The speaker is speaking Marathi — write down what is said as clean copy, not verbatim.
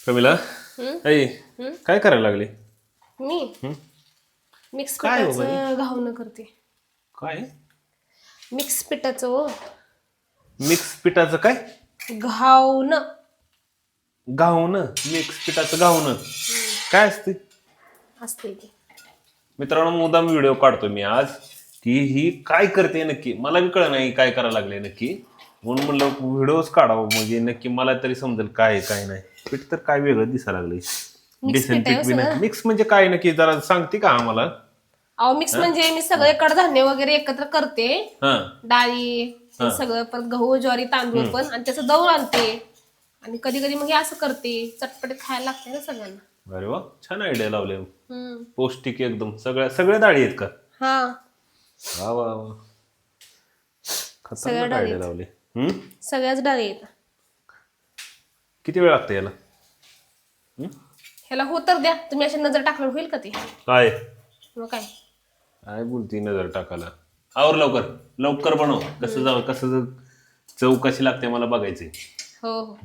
कमिला हम्म? ऐ हम्म? काय करायला लागली? मी हम्म? मिक्स काय हो पिठाचं घावणं करते. काय मिक्स पिठाचं हो मिक्स पिठाचं काय घावणं. घावणं? मिक्स पिठाचं घावणं काय असते? असते ती. मित्रांनो, मुद्दाम व्हिडिओ काढतो मी आज की ही काय करते नक्की. मला बी कळ नाही काय करायला लागले नक्की, म्हणून म्हणलं व्हिडिओच काढावं म्हणजे नक्की मला तरी समजेल काय आहे काय नाही. पीठ तर काय वेगळं दिसायला लागले. मिक्स बेसन पीठ आहे पीठ हो बी नाही. सगळं. मिक्स म्हणजे काय नक्की जरा सांगते का आम्हाला? अहो मिक्स म्हणजे मी सगळे कडधान्य वगैरे एकत्र करते. हा डाळी हे सगळं, परत गहू ज्वारी तांदूळ पण, आणि त्याचं दळून आणते. आणि कधी कधी मग हे असं करते, चटपटीत खायला लागते ना सगळ्यांना. अरे वा, छान आयडिया लावले. हम्म. पौष्टिक एकदम. सगळ्या सगळ्या डाळी आहेत का? हा, वा वा वा, सगळ्या खतरनाक डाळी आयडिया आहेत. लावली. सगळ्याच डाळी आहेत. किती वेळ लागतो याला? ह्याला हो तर द्या, तुम्ही अशी नजर टाकल्यावर होईल का ते? काय मग काय. काय बोलती नजर टाकायला? आवर लवकर लवकर बनव. कसं जावं, कसं चव कशी लागते मला बघायचंय. हो हो.